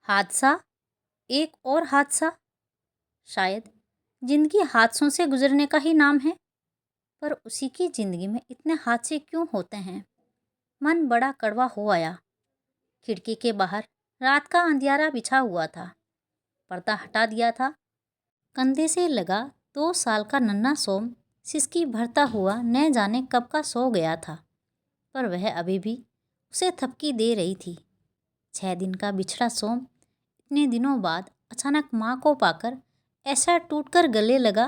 हादसा, एक और हादसा। शायद जिंदगी हादसों से गुजरने का ही नाम है, पर उसी की जिंदगी में इतने हादसे क्यों होते हैं। मन बड़ा कड़वा हो आया। खिड़की के बाहर रात का अंधियारा बिछा हुआ था। पर्दा हटा दिया था। कंधे से लगा 2 साल का नन्हा सोम सिसकी भरता हुआ न जाने कब का सो गया था, पर वह अभी भी उसे थपकी दे रही थी। 6 दिन का बिछड़ा सोम इतने दिनों बाद अचानक माँ को पाकर ऐसा टूटकर गले लगा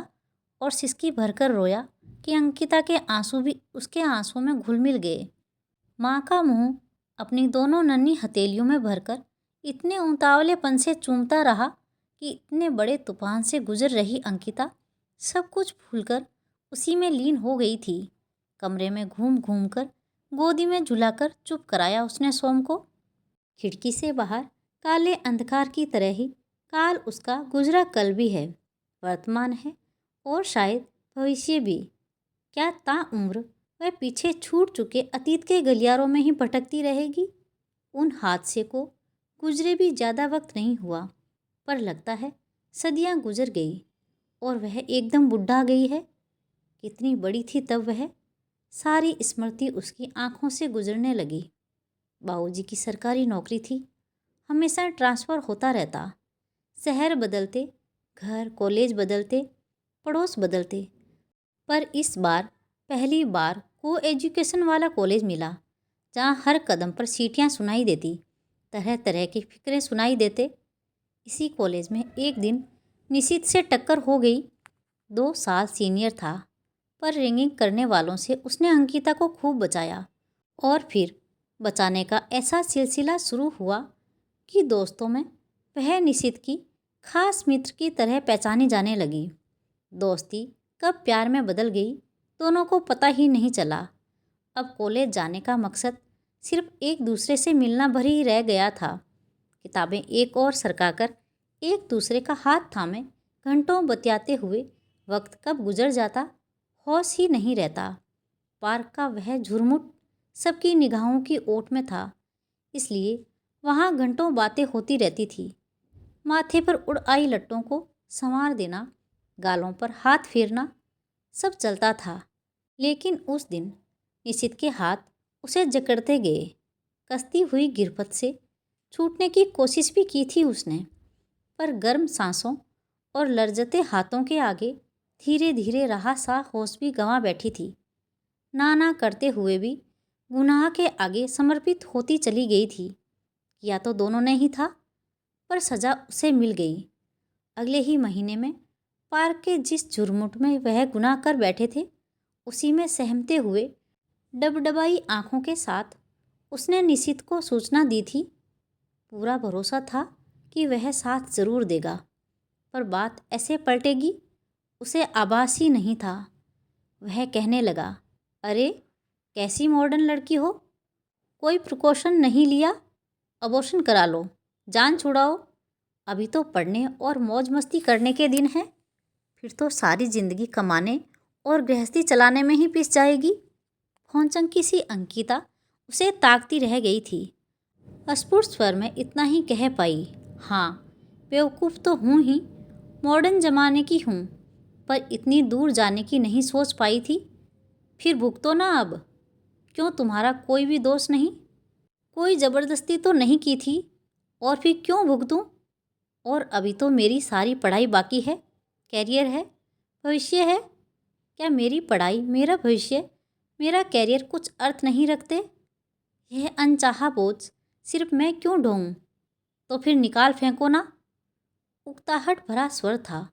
और सिसकी भरकर रोया कि अंकिता के आंसू भी उसके आंसुओं में घुल मिल गए। माँ का मुंह अपनी दोनों नन्ही हथेलियों में भरकर इतने उतावलेपन से चूमता रहा कि इतने बड़े तूफान से गुजर रही अंकिता सब कुछ भूलकर उसी में लीन हो गई थी। कमरे में घूम घूम कर गोदी में झुलाकर चुप कराया उसने सोम को। खिड़की से बाहर काले अंधकार की तरह ही काल उसका गुजरा कल भी है, वर्तमान है और शायद भविष्य भी। क्या ताउम्र वह पीछे छूट चुके अतीत के गलियारों में ही भटकती रहेगी। उन हादसे को गुजरे भी ज़्यादा वक्त नहीं हुआ, पर लगता है सदियां गुजर गई और वह एकदम बुढ़ा गई है। कितनी बड़ी थी तब वह। सारी स्मृति उसकी आंखों से गुजरने लगी। बाबूजी की सरकारी नौकरी थी। हमेशा ट्रांसफ़र होता रहता। शहर बदलते, घर कॉलेज बदलते, पड़ोस बदलते, पर इस बार पहली बार को एजुकेशन वाला कॉलेज मिला, जहाँ हर कदम पर सीटियाँ सुनाई देती, तरह तरह की फिक्रें सुनाई देते। इसी कॉलेज में एक दिन निशित से टक्कर हो गई। 2 साल सीनियर था, पर रैगिंग करने वालों से उसने अंकिता को खूब बचाया। और फिर बचाने का ऐसा सिलसिला शुरू हुआ कि दोस्तों में वह निशित की खास मित्र की तरह पहचानी जाने लगी। दोस्ती कब प्यार में बदल गई, दोनों को पता ही नहीं चला। अब कॉलेज जाने का मकसद सिर्फ एक दूसरे से मिलना भर ही रह गया था। किताबें एक और सरकाकर एक दूसरे का हाथ थामे घंटों बतियाते हुए वक्त कब गुजर जाता होश ही नहीं रहता। पार्क का वह झुरमुट सबकी निगाहों की ओट में था, इसलिए वहाँ घंटों बातें होती रहती थी। माथे पर उड़ आई लट्टों को संवार देना, गालों पर हाथ फेरना, सब चलता था। लेकिन उस दिन निशित के हाथ उसे जकड़ते गए। कसती हुई गिरफ्त से छूटने की कोशिश भी की थी उसने, पर गर्म सांसों और लर्जते हाथों के आगे धीरे धीरे रहा सा होश भी गंवा बैठी थी। ना ना करते हुए भी गुनाह के आगे समर्पित होती चली गई थी। या तो दोनों ने ही था, पर सज़ा उसे मिल गई। अगले ही महीने में पार्क के जिस झुरमुट में वह गुनाह कर बैठे थे, उसी में सहमते हुए डबडबाई आँखों के साथ उसने निशित को सूचना दी थी। पूरा भरोसा था कि वह साथ ज़रूर देगा, पर बात ऐसे पलटेगी उसे आभास ही नहीं था। वह कहने लगा, अरे कैसी मॉडर्न लड़की हो, कोई प्रिकॉशन नहीं लिया, अबॉर्शन करा लो, जान छुड़ाओ। अभी तो पढ़ने और मौज मस्ती करने के दिन हैं, फिर तो सारी ज़िंदगी कमाने और गृहस्थी चलाने में ही पिस जाएगी। भौंचंकी सी अंकिता उसे ताकती रह गई थी। अस्फुट स्वर में इतना ही कह पाई, हाँ बेवकूफ़ तो हूँ ही, मॉडर्न ज़माने की हूँ, पर इतनी दूर जाने की नहीं सोच पाई थी। फिर भुगतो ना अब। क्यों, तुम्हारा कोई भी दोष नहीं, कोई ज़बरदस्ती तो नहीं की थी, और फिर क्यों भुगतूं। और अभी तो मेरी सारी पढ़ाई बाकी है, कैरियर है, भविष्य है। क्या मेरी पढ़ाई, मेरा भविष्य, मेरा कैरियर कुछ अर्थ नहीं रखते। यह अनचाहा बोझ सिर्फ मैं क्यों ढोऊं। तो फिर निकाल फेंको ना। उकताहट भरा स्वर था।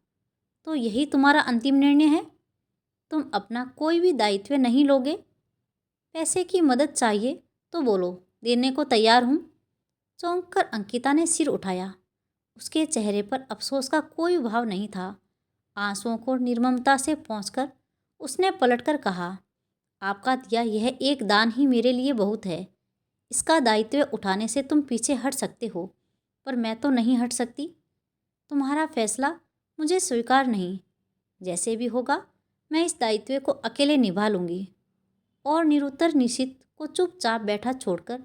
तो यही तुम्हारा अंतिम निर्णय है, तुम अपना कोई भी दायित्व नहीं लोगे। पैसे की मदद चाहिए तो बोलो, देने को तैयार हूँ। चौंक कर अंकिता ने सिर उठाया। उसके चेहरे पर अफसोस का कोई भाव नहीं था। आंसुओं को निर्ममता से पोंछकर उसने पलटकर कहा, आपका दिया यह एक दान ही मेरे लिए बहुत है। इसका दायित्व उठाने से तुम पीछे हट सकते हो, पर मैं तो नहीं हट सकती। तुम्हारा फैसला मुझे स्वीकार नहीं। जैसे भी होगा मैं इस दायित्व को अकेले निभा लूँगी। और निरुत्तर निशित को चुपचाप बैठा छोड़कर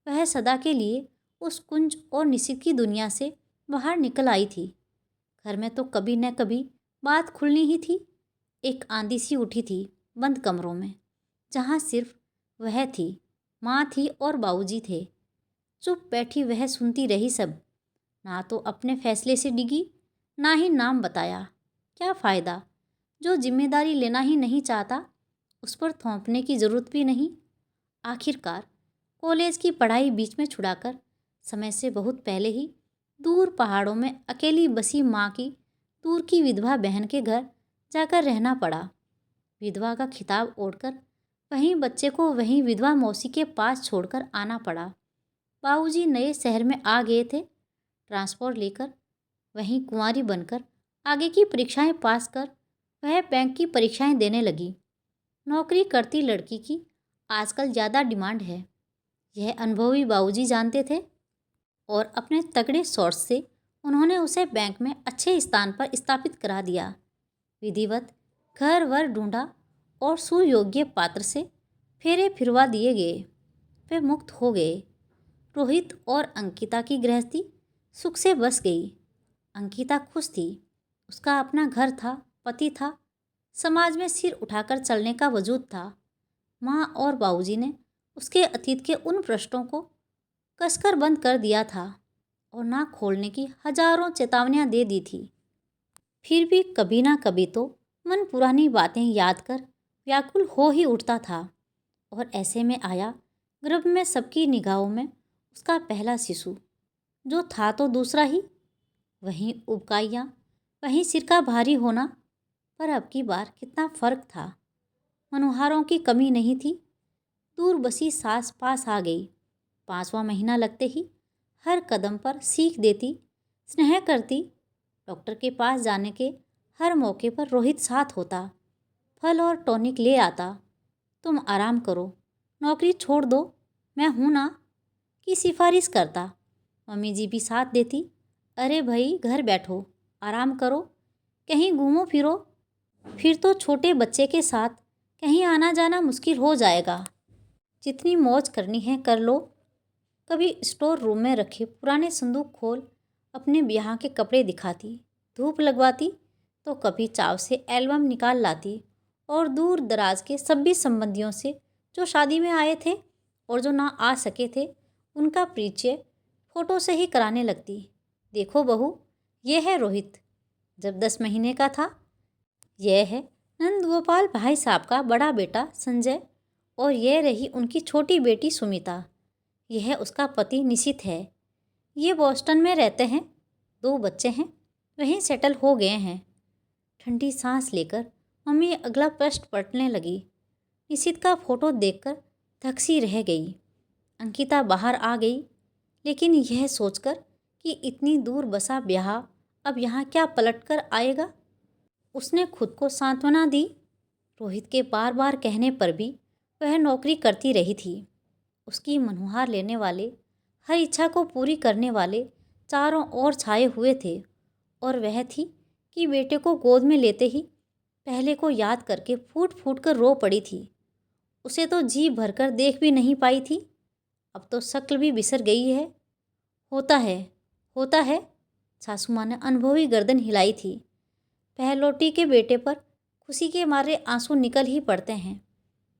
वह सदा के लिए उस कुंज और निशित की दुनिया से बाहर निकल आई थी। घर में तो कभी न कभी बात खुलनी ही थी। एक आंधी सी उठी थी बंद कमरों में, जहाँ सिर्फ वह थी, माँ थी और बाबूजी थे। चुप बैठी वह सुनती रही सब। ना तो अपने फैसले से डिगी, ना ही नाम बताया। क्या फ़ायदा? जो जिम्मेदारी लेना ही नहीं चाहता, उस पर थोपने की ज़रूरत भी नहीं। आखिरकार कॉलेज की पढ़ाई बीच में छुड़ाकर समय से बहुत पहले ही दूर पहाड़ों में अकेली बसी माँ की दूर की विधवा बहन के घर जाकर रहना पड़ा। विधवा का खिताब ओढ़कर वहीं बच्चे को वहीं विधवा मौसी के पास छोड़कर आना पड़ा। बाबूजी नए शहर में आ गए थे, ट्रांसफर लेकर। वहीं कुंवारी बनकर आगे की परीक्षाएं पास कर वह बैंक की परीक्षाएं देने लगी। नौकरी करती लड़की की आजकल ज़्यादा डिमांड है, यह अनुभवी बाबूजी जानते थे और अपने तगड़े सोर्स से उन्होंने उसे बैंक में अच्छे स्थान पर स्थापित करा दिया। विधिवत घर वर ढूंढा और सुयोग्य पात्र से फेरे फिरवा दिए गए। वे मुक्त हो गए। रोहित और अंकिता की गृहस्थी सुख से बस गई। अंकिता खुश थी। उसका अपना घर था, पति था, समाज में सिर उठाकर चलने का वजूद था। माँ और बाबूजी ने उसके अतीत के उन पृष्ठों को कसकर बंद कर दिया था और ना खोलने की हजारों चेतावनियाँ दे दी थी। फिर भी कभी ना कभी तो मन पुरानी बातें याद कर व्याकुल हो ही उठता था। और ऐसे में आया गर्भ में सबकी निगाहों में उसका पहला शिशु, जो था तो दूसरा ही। वहीं उबकाइयाँ, वहीं सिर का भारी होना, पर अब की बार कितना फर्क था। मनोहारों की कमी नहीं थी। दूर बसी सास पास आ गई। 5वां महीना लगते ही हर कदम पर सीख देती, स्नेह करती। डॉक्टर के पास जाने के हर मौके पर रोहित साथ होता, फल और टॉनिक ले आता। तुम आराम करो, नौकरी छोड़ दो, मैं हूं ना, की सिफारिश करता। मम्मी जी भी साथ देती। अरे भाई, घर बैठो, आराम करो, कहीं घूमो फिरो, फिर तो छोटे बच्चे के साथ कहीं आना जाना मुश्किल हो जाएगा। जितनी मौज करनी है कर लो। कभी स्टोर रूम में रखे पुराने संदूक खोल अपने ब्याह के कपड़े दिखाती, धूप लगवाती, तो कभी चाव से एल्बम निकाल लाती और दूर दराज के सभी संबंधियों से जो शादी में आए थे और जो ना आ सके थे, उनका परिचय फोटो से ही कराने लगती। देखो बहू, ये है रोहित, जब 10 महीने का था। यह है नंद गोपाल भाई साहब का बड़ा बेटा संजय, और यह रही उनकी छोटी बेटी सुमिता। यह उसका पति निशित है। ये बोस्टन में रहते हैं, 2 बच्चे हैं, वहीं सेटल हो गए हैं। ठंडी सांस लेकर मम्मी अगला पृष्ठ पलटने लगी। निशित का फोटो देखकर धक सी रह गई। अंकिता बाहर आ गई, लेकिन यह सोचकर कि इतनी दूर बसा ब्याह अब यहाँ क्या पलट कर आएगा, उसने खुद को सांत्वना दी। रोहित के बार बार कहने पर भी वह नौकरी करती रही थी। उसकी मनोहार लेने वाले, हर इच्छा को पूरी करने वाले चारों ओर छाए हुए थे, और वह थी कि बेटे को गोद में लेते ही पहले को याद करके फूट फूट कर रो पड़ी थी। उसे तो जी भरकर देख भी नहीं पाई थी, अब तो शक्ल भी बिसर गई है। होता है, होता है, सासू माँ ने अनुभवी गर्दन हिलाई थी। पहलौटी के बेटे पर खुशी के मारे आंसू निकल ही पड़ते हैं।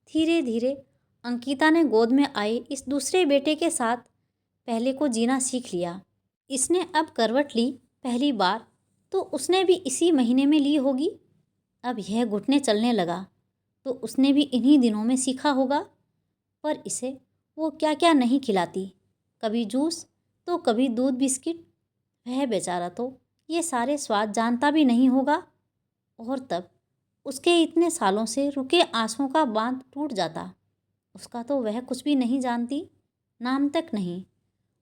धीरे धीरे अंकिता ने गोद में आए इस दूसरे बेटे के साथ पहले को जीना सीख लिया। इसने अब करवट ली पहली बार, तो उसने भी इसी महीने में ली होगी। अब यह घुटने चलने लगा तो उसने भी इन्हीं दिनों में सीखा होगा। पर इसे वो क्या क्या नहीं खिलाती, कभी जूस तो कभी दूध बिस्किट। वह बेचारा तो ये सारे स्वाद जानता भी नहीं होगा। और तब उसके इतने सालों से रुके आंसुओं का बांध टूट जाता। उसका तो वह कुछ भी नहीं जानती, नाम तक नहीं।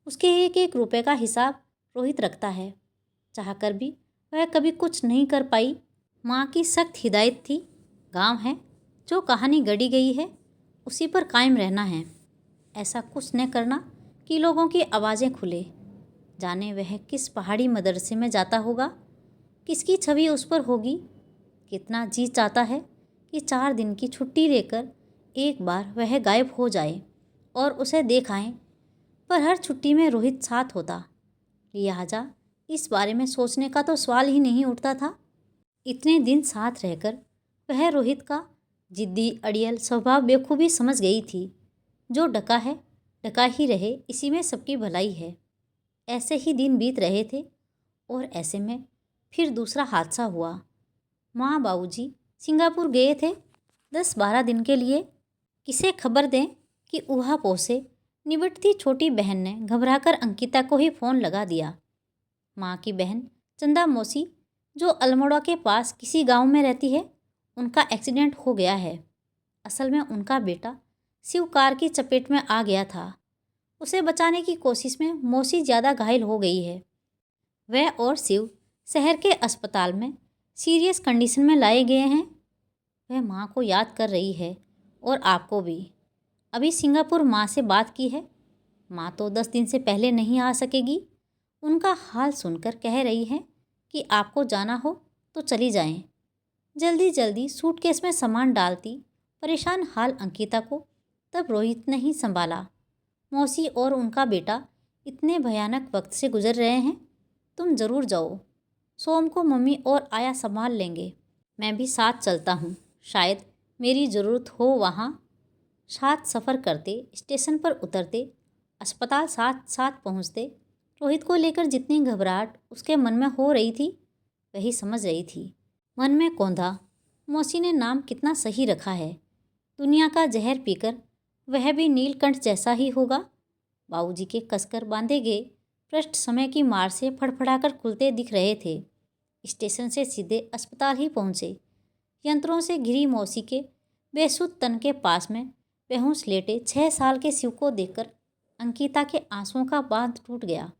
उसके एक एक रुपए का हिसाब रोहित रखता है। चाहकर भी वह कभी कुछ नहीं कर पाई। माँ की सख्त हिदायत थी, गांव है, जो कहानी गढ़ी गई है उसी पर कायम रहना है। ऐसा कुछ न करना कि लोगों की आवाज़ें खुले। जाने वह किस पहाड़ी मदरसे में जाता होगा, किसकी छवि उस पर होगी। कितना जी चाहता है कि 4 दिन की छुट्टी लेकर एक बार वह गायब हो जाए और उसे देख आएं। पर हर छुट्टी में रोहित साथ होता, लिहाजा इस बारे में सोचने का तो सवाल ही नहीं उठता था। इतने दिन साथ रहकर वह रोहित का जिद्दी अड़ियल स्वभाव बेखूबी समझ गई थी। जो डका है डका ही रहे, इसी में सबकी भलाई है। ऐसे ही दिन बीत रहे थे और ऐसे में फिर दूसरा हादसा हुआ। माँ बाबूजी सिंगापुर गए थे 10-12 दिन के लिए। किसे खबर दें कि ऊहापोह से निबटती छोटी बहन ने घबराकर अंकिता को ही फ़ोन लगा दिया। माँ की बहन चंदा मौसी, जो अल्मोड़ा के पास किसी गांव में रहती है, उनका एक्सीडेंट हो गया है। असल में उनका बेटा शिव कार की चपेट में आ गया था। उसे बचाने की कोशिश में मौसी ज़्यादा घायल हो गई है। वह और शिव शहर के अस्पताल में सीरियस कंडीशन में लाए गए हैं। वह माँ को याद कर रही है और आपको भी। अभी सिंगापुर माँ से बात की है। माँ तो 10 दिन से पहले नहीं आ सकेगी। उनका हाल सुनकर कह रही है कि आपको जाना हो तो चली जाएं। जल्दी जल्दी सूटकेस में सामान डालती परेशान हाल अंकिता को तब रोहित ने ही संभाला। मौसी और उनका बेटा इतने भयानक वक्त से गुजर रहे हैं, तुम ज़रूर जाओ। सोम को मम्मी और आया संभाल लेंगे। मैं भी साथ चलता हूँ, शायद मेरी ज़रूरत हो वहाँ। साथ सफ़र करते, स्टेशन पर उतरते, अस्पताल साथ साथ पहुँचते। रोहित को लेकर जितनी घबराहट उसके मन में हो रही थी, वही समझ रही थी। मन में कौंधा, मौसी ने नाम कितना सही रखा है। दुनिया का जहर पीकर वह भी नीलकंठ जैसा ही होगा। बाबूजी के कसकर बांधे गए पृष्ठ समय की मार से फड़फड़ाकर खुलते दिख रहे थे। स्टेशन से सीधे अस्पताल ही पहुँचे। यंत्रों से घिरी मौसी के बेसुध तन के पास में बेहोश लेटे 6 साल के शिव को देखकर अंकिता के आंसुओं का बांध टूट गया।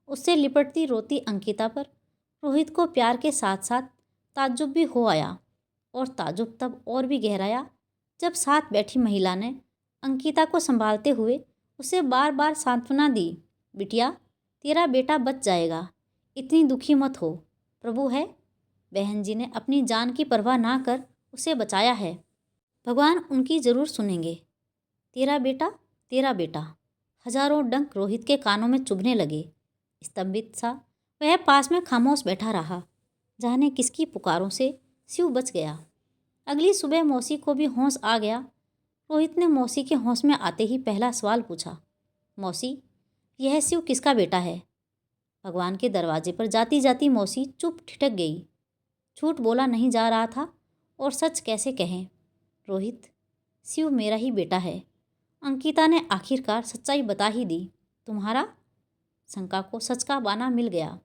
उससे लिपटती रोती अंकिता पर रोहित को प्यार के साथ साथ ताज्जुब भी हो आया। और ताज्जुब तब और भी गहराया जब साथ बैठी महिला ने अंकिता को संभालते हुए उसे बार बार सांत्वना दी। बिटिया, तेरा बेटा बच जाएगा, इतनी दुखी मत हो, प्रभु है। बहन जी ने अपनी जान की परवाह ना कर उसे बचाया है। भगवान उनकी ज़रूर सुनेंगे। तेरा बेटा, तेरा बेटा। हजारों डंक रोहित के कानों में चुभने लगे। स्तंभित सा वह पास में खामोश बैठा रहा। जाने किसकी पुकारों से शिव बच गया। अगली सुबह मौसी को भी होश आ गया। रोहित ने मौसी के होश में आते ही पहला सवाल पूछा, मौसी, यह शिव किसका बेटा है? भगवान के दरवाजे पर जाती जाती मौसी चुप ठिठक गई। झूठ बोला नहीं जा रहा था और सच कैसे कहें। रोहित, शिव मेरा ही बेटा है। अंकिता ने आखिरकार सच्चाई बता ही दी। तुम्हारा? शंका को सच का बाना मिल गया।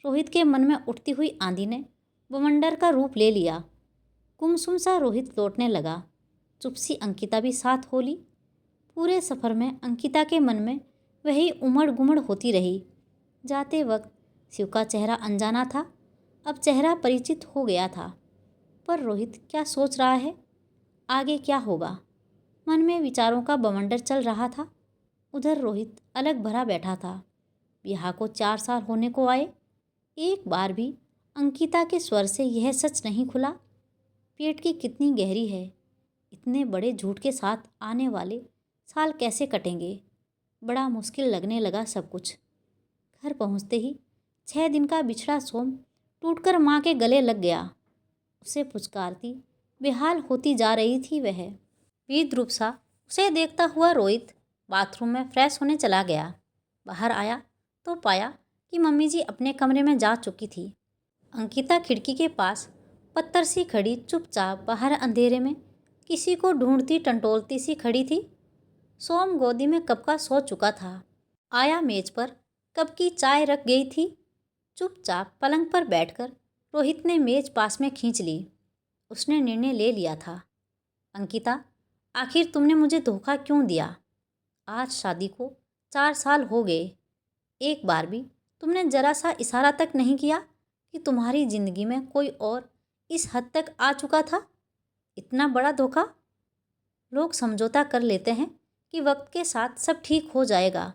रोहित के मन में उठती हुई आंधी ने बवंडर का रूप ले लिया। गुमसुम सा रोहित लौटने लगा। चुप सी अंकिता भी साथ हो ली। पूरे सफ़र में अंकिता के मन में वही उमड़ गुमड़ होती रही। जाते वक्त शिव का चेहरा अनजाना था, अब चेहरा परिचित हो गया था। पर रोहित क्या सोच रहा है, आगे क्या होगा? मन में विचारों का बवंडर चल रहा था। उधर रोहित अलग भरा बैठा था। ब्याह को 4 साल होने को आए। एक बार भी अंकिता के स्वर से यह सच नहीं खुला। पेट की कितनी गहरी है। इतने बड़े झूठ के साथ आने वाले साल कैसे कटेंगे? बड़ा मुश्किल लगने लगा सब कुछ। घर पहुंचते ही 6 दिन का बिछड़ा सोम टूटकर माँ के गले लग गया। उसे पुचकारती बेहाल होती जा रही थी वह। विद्रूप सा उसे देखता हुआ रोहित बाथरूम में फ्रेश होने चला गया। बाहर आया तो पाया कि मम्मी जी अपने कमरे में जा चुकी थी। अंकिता खिड़की के पास पत्थर सी खड़ी चुपचाप बाहर अंधेरे में किसी को ढूंढती टंटोलती सी खड़ी थी। सोम गोदी में कब का सो चुका था। आया मेज पर कब की चाय रख गई थी। चुपचाप पलंग पर बैठकर रोहित ने मेज पास में खींच ली। उसने निर्णय ले लिया था, अंकिता, आखिर तुमने मुझे धोखा क्यों दिया? आज शादी को 4 साल हो गए। एक बार भी तुमने जरा सा इशारा तक नहीं किया कि तुम्हारी ज़िंदगी में कोई और इस हद तक आ चुका था। इतना बड़ा धोखा। लोग समझौता कर लेते हैं कि वक्त के साथ सब ठीक हो जाएगा,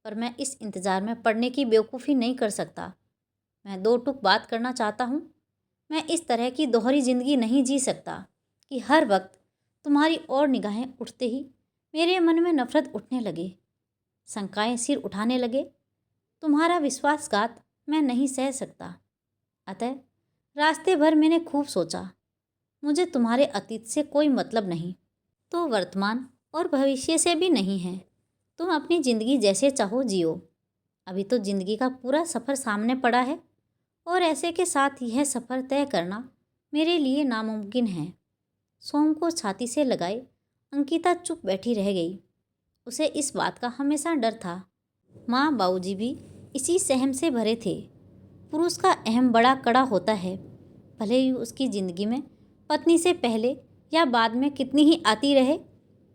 पर मैं इस इंतज़ार में पड़ने की बेवकूफ़ी नहीं कर सकता। मैं 2 टूक बात करना चाहता हूँ। मैं इस तरह की दोहरी ज़िंदगी नहीं जी सकता कि हर वक्त तुम्हारी और निगाहें उठते ही मेरे मन में नफ़रत उठने लगे। शंकाएं सिर उठाने लगे। तुम्हारा विश्वासघात मैं नहीं सह सकता। अतः रास्ते भर मैंने खूब सोचा। मुझे तुम्हारे अतीत से कोई मतलब नहीं, तो वर्तमान और भविष्य से भी नहीं है। तुम अपनी ज़िंदगी जैसे चाहो जियो। अभी तो ज़िंदगी का पूरा सफ़र सामने पड़ा है और ऐसे के साथ यह सफ़र तय करना मेरे लिए नामुमकिन है। सोम को छाती से लगाए अंकिता चुप बैठी रह गई। उसे इस बात का हमेशा डर था। माँ बाबूजी भी इसी सहम से भरे थे। पुरुष का अहम बड़ा कड़ा होता है, भले ही उसकी ज़िंदगी में पत्नी से पहले या बाद में कितनी ही आती रहे,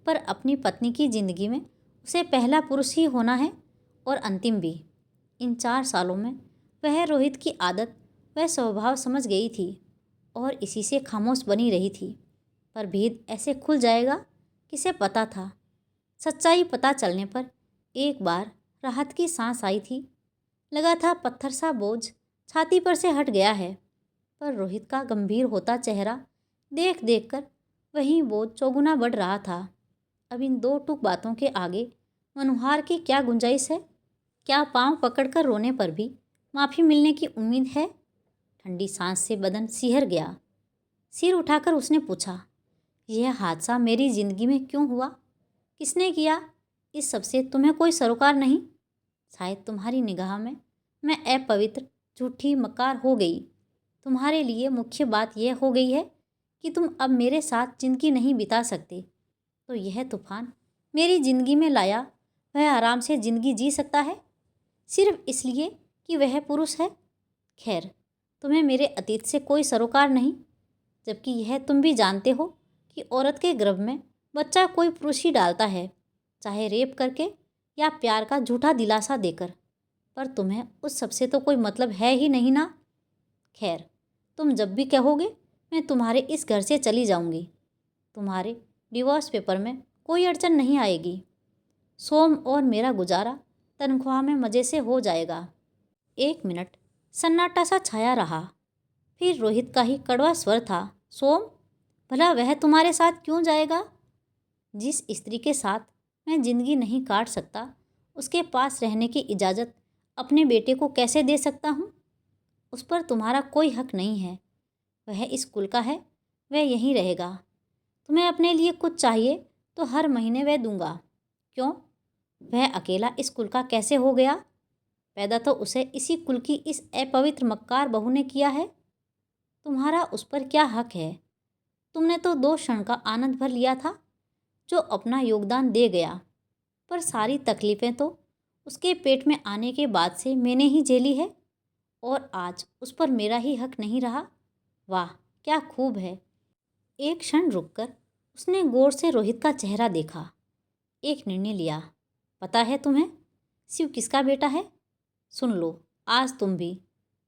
पर अपनी पत्नी की ज़िंदगी में उसे पहला पुरुष ही होना है और अंतिम भी। इन 4 सालों में वह रोहित की आदत वह स्वभाव समझ गई थी और इसी से खामोश बनी रही थी। पर भेद ऐसे खुल जाएगा किसे पता था। सच्चाई पता चलने पर एक बार राहत की सांस आई थी। लगा था पत्थर सा बोझ छाती पर से हट गया है, पर रोहित का गंभीर होता चेहरा देख देख कर वही बोझ चौगुना बढ़ रहा था। अब इन 2 टूक बातों के आगे मनोहार की क्या गुंजाइश है? क्या पांव पकड़कर रोने पर भी माफ़ी मिलने की उम्मीद है? ठंडी सांस से बदन सिहर गया। सिर उठाकर उसने पूछा, यह हादसा मेरी ज़िंदगी में क्यों हुआ? किसने किया? इस सब से तुम्हें कोई सरोकार नहीं? शायद तुम्हारी निगाह में मैं अपवित्र, झूठी, मक्कार हो गई। तुम्हारे लिए मुख्य बात यह हो गई है कि तुम अब मेरे साथ ज़िंदगी नहीं बिता सकते। तो यह तूफान मेरी ज़िंदगी में लाया वह आराम से ज़िंदगी जी सकता है, सिर्फ इसलिए कि वह पुरुष है। खैर, तुम्हें मेरे अतीत से कोई सरोकार नहीं, जबकि यह तुम भी जानते हो कि औरत के गर्भ में बच्चा कोई पुरुष ही डालता है, चाहे रेप करके या प्यार का झूठा दिलासा देकर। पर तुम्हें उस सब से तो कोई मतलब है ही नहीं ना। खैर, तुम जब भी कहोगे मैं तुम्हारे इस घर से चली जाऊंगी। तुम्हारे डिवोर्स पेपर में कोई अड़चन नहीं आएगी। सोम और मेरा गुजारा तनख्वाह में मज़े से हो जाएगा। 1 मिनट सन्नाटा सा छाया रहा। फिर रोहित का ही कड़वा स्वर था, सोम, भला वह तुम्हारे साथ क्यों जाएगा? जिस स्त्री के साथ मैं ज़िंदगी नहीं काट सकता, उसके पास रहने की इजाज़त अपने बेटे को कैसे दे सकता हूँ? उस पर तुम्हारा कोई हक नहीं है। वह इस कुल का है, वह यहीं रहेगा। तुम्हें अपने लिए कुछ चाहिए तो हर महीने वह दूंगा। क्यों? वह अकेला इस कुल का कैसे हो गया? पैदा तो उसे इसी कुल की इस अपवित्र मक्कार बहू ने किया है। तुम्हारा उस पर क्या हक है? तुमने तो 2 क्षण का आनंद भर लिया था, जो अपना योगदान दे गया, पर सारी तकलीफ़ें तो उसके पेट में आने के बाद से मैंने ही झेली है और आज उस पर मेरा ही हक नहीं रहा। वाह, क्या खूब है। एक क्षण रुककर उसने गौर से रोहित का चेहरा देखा। एक निर्णय लिया। पता है तुम्हें शिव किसका बेटा है? सुन लो, आज तुम भी।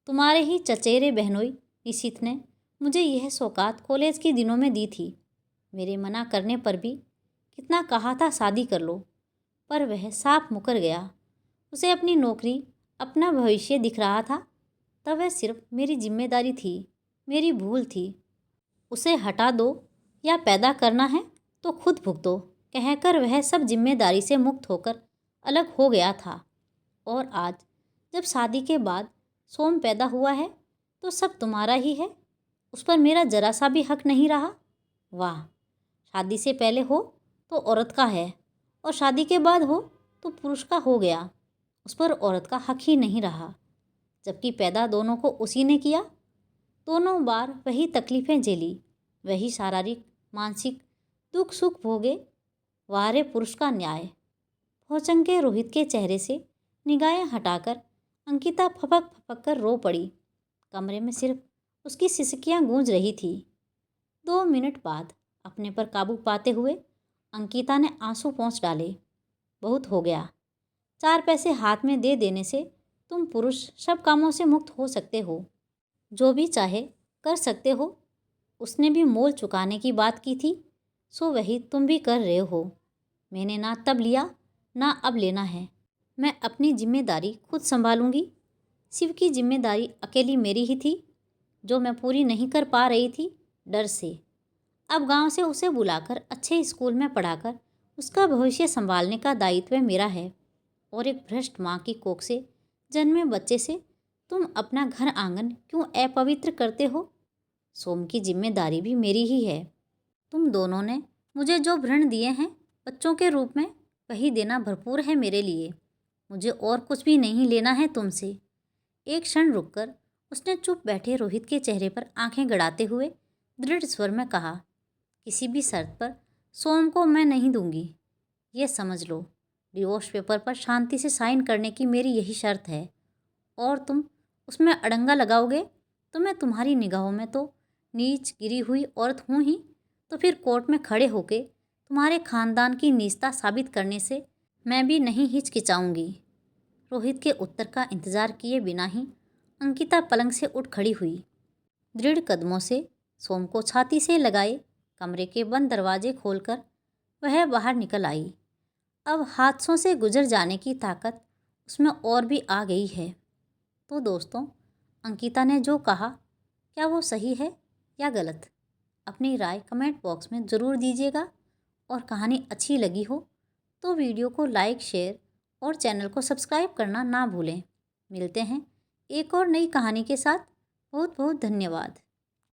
तुम्हारे ही चचेरे बहनोई निशित ने मुझे यह सौगात कॉलेज के दिनों में दी थी। मेरे मना करने पर भी कितना कहा था शादी कर लो, पर वह साफ मुकर गया। उसे अपनी नौकरी, अपना भविष्य दिख रहा था। तब वह सिर्फ मेरी जिम्मेदारी थी, मेरी भूल थी। उसे हटा दो या पैदा करना है तो खुद भुगतो कहकर वह सब जिम्मेदारी से मुक्त होकर अलग हो गया था। और आज जब शादी के बाद सोम पैदा हुआ है तो सब तुम्हारा ही है, उस पर मेरा जरा सा भी हक नहीं रहा। वाह, शादी से पहले हो तो औरत का है और शादी के बाद हो तो पुरुष का हो गया, उस पर औरत का हक ही नहीं रहा, जबकि पैदा दोनों को उसी ने किया। दोनों बार वही तकलीफ़ें झेली, वही शारीरिक मानसिक दुख सुख भोगे। वारे पुरुष का न्याय। भौचंके रोहित के चेहरे से निगाहें हटाकर अंकिता फपक फपक कर रो पड़ी। कमरे में सिर्फ उसकी सिसकियां गूंज रही थी। 2 मिनट बाद अपने पर काबू पाते हुए अंकिता ने आंसू पोंछ डाले। बहुत हो गया। 4 पैसे हाथ में दे देने से तुम पुरुष सब कामों से मुक्त हो सकते हो, जो भी चाहे कर सकते हो। उसने भी मोल चुकाने की बात की थी, सो वही तुम भी कर रहे हो। मैंने ना तब लिया ना अब लेना है। मैं अपनी जिम्मेदारी खुद संभालूंगी। शिव की जिम्मेदारी अकेली मेरी ही थी, जो मैं पूरी नहीं कर पा रही थी डर से। अब गांव से उसे बुलाकर अच्छे स्कूल में पढ़ाकर उसका भविष्य संभालने का दायित्व मेरा है। और एक भ्रष्ट माँ की कोख से जन्मे बच्चे से तुम अपना घर आंगन क्यों अपवित्र करते हो? सोम की जिम्मेदारी भी मेरी ही है। तुम दोनों ने मुझे जो भ्रण दिए हैं बच्चों के रूप में, वही देना भरपूर है मेरे लिए। मुझे और कुछ भी नहीं लेना है तुमसे। एक क्षण रुककर उसने चुप बैठे रोहित के चेहरे पर आंखें गड़ाते हुए दृढ़ स्वर में कहा, किसी भी शर्त पर सोम को मैं नहीं दूंगी। ये समझ लो, डिवोर्स पेपर पर शांति से साइन करने की मेरी यही शर्त है। और तुम उसमें अड़ंगा लगाओगे तो मैं तुम्हारी निगाहों में तो नीच गिरी हुई औरत हूँ ही, तो फिर कोर्ट में खड़े होके तुम्हारे खानदान की नीचता साबित करने से मैं भी नहीं हिचकिचाऊंगी। रोहित के उत्तर का इंतजार किए बिना ही अंकिता पलंग से उठ खड़ी हुई। दृढ़ कदमों से सोम को छाती से लगाए कमरे के बंद दरवाजे खोलकर वह बाहर निकल आई। अब हादसों से गुजर जाने की ताकत उसमें और भी आ गई है। तो दोस्तों, अंकिता ने जो कहा, क्या वो सही है या गलत? अपनी राय कमेंट बॉक्स में ज़रूर दीजिएगा। और कहानी अच्छी लगी हो तो वीडियो को लाइक, शेयर और चैनल को सब्सक्राइब करना ना भूलें। मिलते हैं एक और नई कहानी के साथ। बहुत बहुत धन्यवाद।